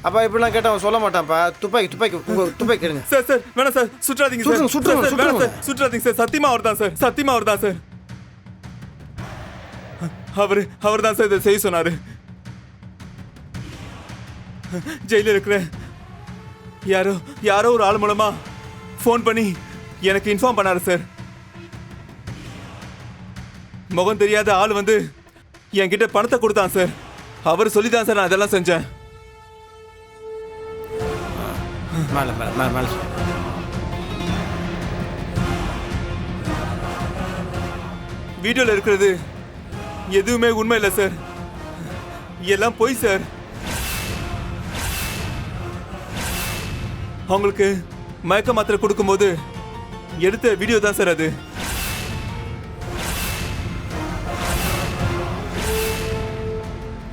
அப்பா இப்படிலாம் கேட்டா அவன் சொல்ல மாட்டான்ப்பா. துப்பாக்கி உங்க துப்பாக்கி எடுங்க. சார் சார் வேணாம் சார், சுற்றாதீங்க சார். சுற்றுங்க. சுற்றாதீங்க சார். சத்தியமா அவர் தான் சார், சத்தியமா அவர் தான் சார். அவர் தான் சார் இதை செய்ய சொன்னாரு. ஜெயில இருக்கிற யாரோ ஒரு ஆள் மூலமா ஃபோன் பண்ணி எனக்கு இன்ஃபார்ம் பண்ணாரு சார். முகம் தெரியாத ஆள் வந்து என்கிட்ட பணத்தை கொடுத்தான் சார். அவர் சொல்லி தான் சார் நான் அதெல்லாம் செஞ்சேன். வீடியோல இருக்கிறது எதுவுமே உண்மை இல்லை சார், எல்லாம் பொய் சார். அவங்களுக்கு மயக்க மாத்திரை கொடுக்கும்போது எடுத்த வீடியோ தான் சார் அது.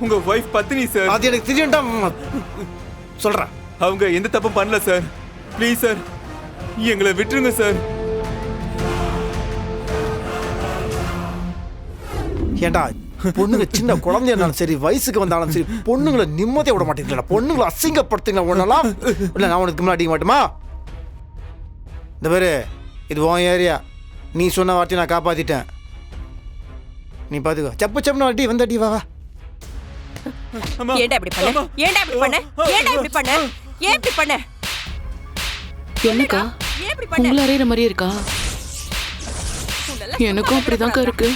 உங்க வைஃப் பத்தினி சார். அது எனக்கு தெரியும்டா சொல்றேன். அவங்க எந்த தப்பும் பண்ணல சார். ப்ளீஸ் சார், எங்களை விட்டுருங்க சார். ஏண்டா பொண்ணுங்க சின்ன குழந்தையா இருந்தாலும் சரி, வயசுக்கு வந்தாலும் சரி, பொண்ணுங்களை நிம்மதியை விட மாட்டேங்கிறா. பொண்ணுங்களை அசிங்கப்படுத்துங்க. ஒன்னெல்லாம் இல்லை, நான் உனக்கு முன்னாடி அடிக்க மாட்டேமா? இந்த பேரு இது உன் ஏரியா. நீ சொன்ன வார்த்தையை நான் காப்பாத்திட்டேன். நீ பாத்துக்கோ. செப்புன்னு அடி வந்து அடி. வா ஏன்டா இப்படி பண்ண? ஏன்டா இப்படி பண்ண? ஏன்டா இப்படி பண்ண? ஏன் இப்படி பண்ண? என்னக்கா உங்களை அறியிற மாதிரி இருக்கா? எனக்கும் அப்படிதான்க்கா இருக்கு.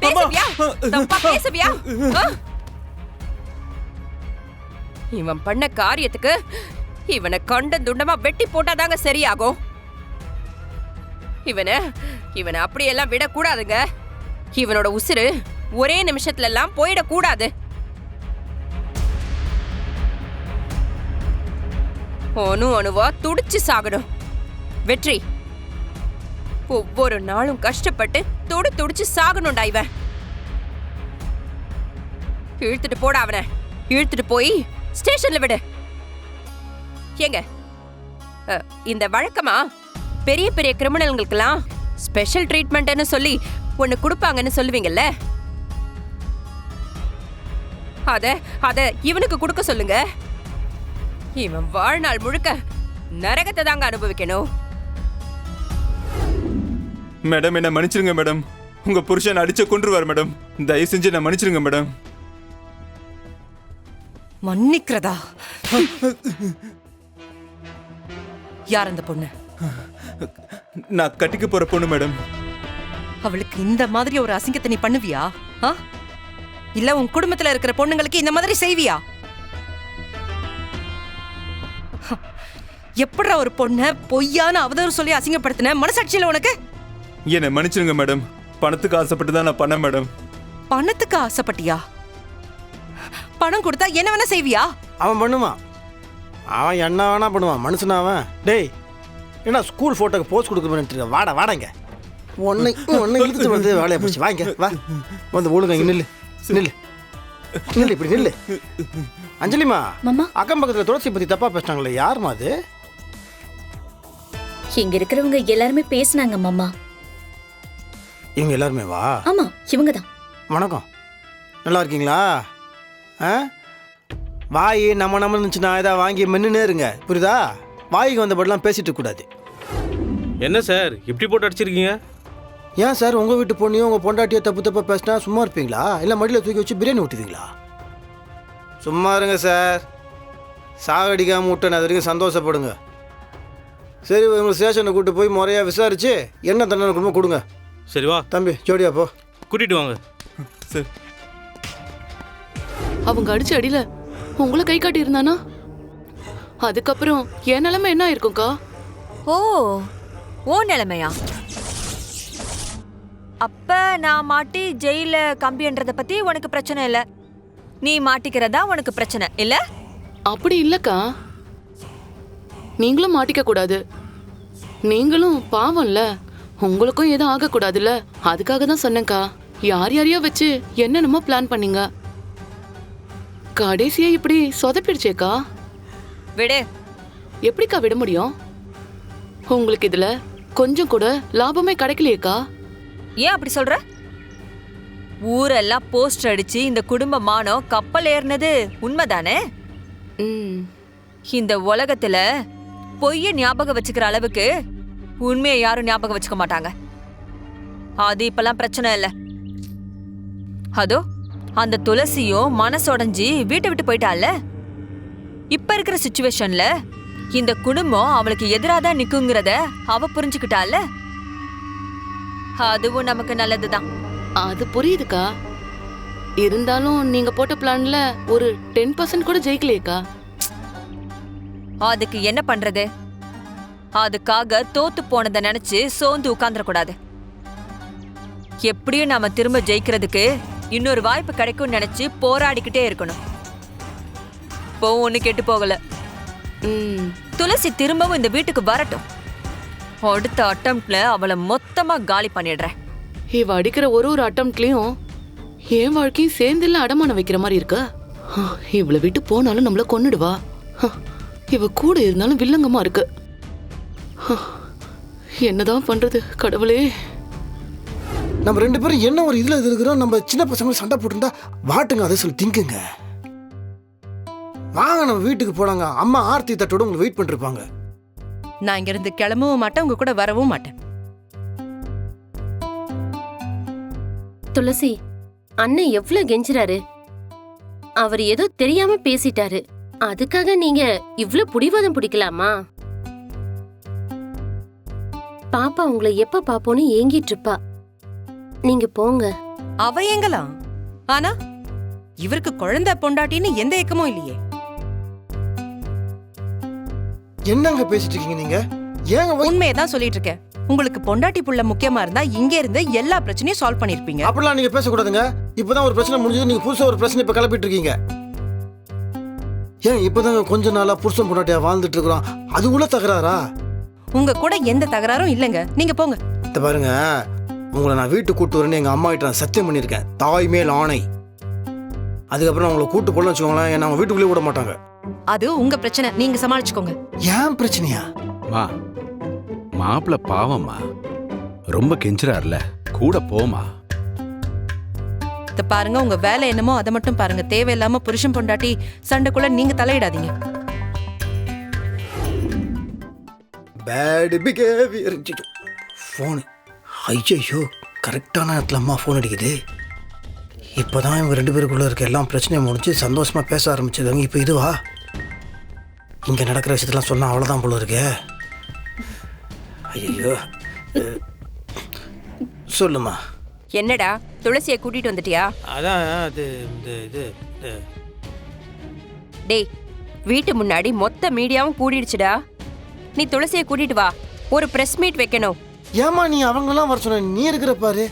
பேசுவியா? தப்பா பேசுவியா? இவன் பண்ண காரியத்துக்கு இவனை கண்ட துண்டமா வெட்டி போட்டாதாங்க சரியாகும். இவனை அப்படியெல்லாம் விடக்கூடாதுங்க. இவனோட உசுறு ஒரே நிமிஷத்துல எல்லாம் போயிடக்கூடாது. அணுவா துடிச்சு சாகணும். வெற்றி, ஒவ்வொரு நாளும் கஷ்டப்பட்டு துடிச்சு சாகணும்டா இவன். இழுத்துட்டு போடா அவனை. இழுத்துட்டு போய் ஸ்டேஷன்ல விடு. ஏங்க இந்த வழக்கமா பெரிய பெரிய கிரிமினல்களுக்கெல்லாம் ஸ்பெஷல் ட்ரீட்மெண்ட்னு சொல்லி ஒன்னு கொடுப்பாங்கன்னு சொல்லுவீங்கல்ல, அத இவனுக்கு கொடுக்க சொல்லுங்க. இவன் வாழ்நாள் முழுக்க நரகத்தை தாங்க அனுபவிக்கணும். மேடம் என்ன மன்னிச்சிருங்க மேடம். உங்க புருஷன் அடிச்ச கொன்றுவார் மேடம். தயவு செஞ்சு என்ன மன்னிச்சிருங்க மேடம். மன்னிக்கிறதா? யார் அந்த பொண்ணு? நான் கட்டிக்க போற பொண்ணு மேடம். அவளுக்கு இந்த மாதிரி ஒரு அசிங்கத்தை நீ பண்ணுவியா? இல்ல உன் குடும்பத்துல இருக்கிற பொண்ணுங்களுக்கு இந்த மாதிரி செய்வியா? எப்படா ஒரு பொண்ண பொய்யான அவதூறு சொல்லி அசிங்கப்படுத்தின? மனசாட்சியில உனக்கு? என்ன மன்னிச்சிருங்க மேடம். பணத்துக்கு ஆசைப்பட்டு தான் நான் பண்ணேன் மேடம். பணத்துக்கு ஆசைப்பட்டியா? பணம் கொடுத்தா என்ன வேணா செய்வியா? அவன் பண்ணுவான். அவன் என்ன வேணா பண்ணுவான். மனுஷனா அவன்? டேய், ஏன்னா ஸ்கூல் ஃபோட்டோக்கு போஸ்ட் கொடுக்க வாடங்க. ஒன்று இழுத்துட்டு வந்து வேலையை போச்சு. வாங்க வா வந்து ஒழுங்க. நில்லு இப்படி நில்லு. அஞ்சலிமா, அக்கம் பக்கத்தில் துளசி பற்றி தப்பா பேசினாங்களே, யாருமா அது? இங்க இருக்கிறவங்க எல்லாருமே பேசினாங்க மாமா. இவங்க எல்லாருமே வா? ஆமா, இவங்க தான். வணக்கம், நல்லா இருக்கீங்களா? வாய் நம்ம இருந்துச்சுன்னா ஏதாவது வாங்கி மென்னுனே இருங்க, புரியுதா? வாய்க்கு வந்தபடிலாம் பேசிட்டு கூடாது. என்ன சார் இப்படி போட்டு அடிச்சிருக்கீங்க? ஏன் சார், உங்கள் வீட்டு பொண்ணையும் உங்கள் பொண்டாட்டியோ தப்பாக பேசினா சும்மா இருப்பீங்களா? இல்லை மடியில் தூக்கி வச்சு பிரியாணி ஊட்டுவீங்களா? சும்மா இருங்க சார். சாகடிக்காமல் விட்டேன், அது வரைக்கும் சந்தோஷப்படுங்க. சரி, உங்களை ஸ்டேஷனை கூப்பிட்டு போய் முறையாக விசாரிச்சு என்ன தண்டனை கொடுமோ கொடுங்க. சரி வா தம்பி, ஜோடியா போ. கூட்டிட்டு வாங்க. சார், அவங்க அடிச்ச அடியில உங்களை கை காட்டி இருந்தானா, அதுக்கப்புறம் என் நிலைமை என்ன இருக்கும்க்கா? ஓ நிலைமையா? அப்ப நான் மாட்டி ஜெயில கம்பின்றத பத்தி உனக்கு பிரச்சனை இல்ல, நீ மாட்டிக்கிறதா உனக்கு பிரச்சனை இல்ல? அப்படி இல்லக்கா, நீங்களும் மாட்டிக்க கூடாது. நீங்களும் பாவம்ல, உங்களுக்கும் எதுவும் ஆகக்கூடாதுல்ல, அதுக்காக தான் சொன்னேன்க்கா. யாரையோ வச்சு என்னென்னமோ பிளான் பண்ணீங்க, கடைசியா இப்படி சொதப்பிடுச்சேக்கா. விடு. எப்படிக்கா விட முடியும்? உங்களுக்கு இதுல கொஞ்சம் கூட லாபமே கிடைக்கலையேக்கா. ஏன் அப்படி சொல்ற? ஊரெல்லாம் போஸ்டர் அடிச்சு இந்த குடும்ப மானம் கப்பல் ஏறினது உண்மைதானே? ம். இந்த உலகத்துல பொய்ய ஞாபகம் வச்சுக்கிற அளவுக்கு உண்மையை யாரும் ஞாபகம் வச்சுக்க மாட்டாங்க. அது இப்பெல்லாம் பிரச்சனை இல்ல. அதோ அந்த துளசியும் மனசொடைஞ்சி வீட்டை விட்டு போயிட்டால. இப்ப இருக்கிற சிச்சுவேஷன்ல இந்த குடும்பம் அவளுக்கு எதிராதான் நிக்குங்கிறத அவ புரிஞ்சுக்கிட்டால. அதுவும் நமக்கு நல்லதுதான். அது புரியுதுக்கா. இருந்தாலும் நீங்க போட்ட பிளான்ல ஒரு 10% கூட ஜெயிக்கலையேக்கா. அதுக்கு என்ன பண்றது? அதுக்காக தோத்து போனதை நினைச்சு சோர்ந்து உட்கார்ந்துடக்கூடாது. எப்படியும் நாம திரும்ப ஜெயிக்கிறதுக்கு இன்னொரு வாய்ப்பு கிடைக்கும்னு நினைச்சு போராடிக்கிட்டே இருக்கணும். இப்போ ஒண்ணு கெட்டு போகல. ம். துளசி திரும்பவும் இந்த வீட்டுக்கு வரட்டும். அடுத்த அட்டம்ப்ட்ல அவளை மொத்தமா காலி பண்ணிடுறேன். இவ அடிக்கிற ஒரு அட்டம்ப்ட்லயும் என் வாழ்க்கையும் சேர்ந்துல அடமானம் வைக்கிற மாதிரி இருக்கா. இவளை விட்டு போனாலும் நம்மள கொன்னுடுவா. இவ கூட இருந்தாலும் வில்லங்கமா இருக்கு. என்னதான் பண்றது கடவுளே. நம்ம 2 பேரும் என்ன ஒரு இதுல இருக்கிறோம். நம்ம சின்ன பசங்க சண்டை போட்டுருந்தா வாட்டுங்க, அதை சொல்லி திங்குங்க. வாங்க நம்ம வீட்டுக்கு போனாங்க. அம்மா ஆர்த்தி தட்டோட உங்களுக்கு வெயிட் பண்ணிருப்பாங்க. நான் இங்க இருந்து கிளம்பவும் மாட்டேன், உங்க கூட வரவும் மாட்டேன். துளசி, அண்ணன் எவ்வளவு கெஞ்சுறாரு. அவர் ஏதோ தெரியாம பேசிட்டாரு. அதுக்காக நீங்க இவ்ளோ புடிவாதம் பிடிக்கலாமா? பாப்பா உங்களை எப்ப பாப்போன்னு ஏங்கிட்டு இருப்பா. நீங்க போங்க. அவ எங்கலாம்? ஆனா இவருக்கு குழந்தை பொண்டாட்டின்னு எந்த ஏக்கமும் இல்லையே. என்னங்க பேசிட்டு இருக்கீங்க நீங்க? ஏங்க உண்மையதான் சொல்லிட்டு இருக்கேன். உங்களுக்கு பொண்டாட்டி புள்ள முக்கியமா இருந்தா இங்க இருந்து எல்லா பிரச்சனையும் சால்வ் பண்ணிருப்பீங்க. அப்படிலாம் நீங்க பேசக்கூடாதுங்க. இப்பதான் ஒரு பிரச்சனை முடிஞ்சது, நீங்க புதுசா ஒரு பிரச்சனை இப்ப கிளப்பிட்டு இருக்கீங்க. ஏன் இப்பதாங்க கொஞ்ச நாளா புருஷன் பொண்டாட்டியா வாழ்ந்துட்டு இருக்கிறோம், அது உள்ள தகராறா? உங்க கூட எந்த தகராறும் இல்லைங்க, நீங்க போங்க. இத பாருங்க, உங்களை நான் வீட்டுக்கு கூட்டு வரேன்னு எங்க அம்மா கிட்ட நான் சத்தியம் பண்ணியிருக்கேன், தாய் மேல் ஆணை. அதுக்கப்புறம் உங்களை கூட்டு போடலாம் வச்சுக்கோங்களேன், என்ன அவங்க வீட்டுக்குள்ளே விட மாட்டாங்க. அது உங்க பிரச்சனை, நீங்க சமாளிச்சுக்கோங்க. ஏன் பிரச்சனையா? மாப்பிள்ள பாவம்மா, ரொம்ப கெஞ்சுறாருல, கூட போமா. பாருங்க, உங்க வேலை என்னமோ அதை மட்டும் பாருங்க. தேவையில்லாம புருஷன் பொண்டாட்டி சண்டைக்குள்ள நீங்க தலையிடாதீங்க. Bad behaviour. ஃபோனு ஐயோ, கரெக்டான நேரத்தில் அம்மா ஃபோன் அடிக்குது. இப்போதான் இவங்க 2 பேருக்குள்ள இருக்க எல்லாம் பிரச்சனையும் முடிஞ்சு சந்தோஷமா பேச ஆரம்பிச்சிருக்காங்க. இப்போ இதுவா? இங்கே நடக்கிற விஷயத்தெல்லாம் சொன்னால் அவ்வளோதான் போல இருக்கே. ஐயோ, சொல்லுமா. என்னடா, துளசியை கூட்டிட்டு வந்துட்டியா? அதான் அது இது டேய், வீட்டு முன்னாடி மொத்த மீடியாவும் கூடிடுச்சுடா. நீ துளசியை கூட்டிட்டு வா, ஒரு பிரஸ் மீட் வைக்கணும். ஏமா நீ அவங்களாம் வர சொன்ன? நீ இருக்கிற பாரு.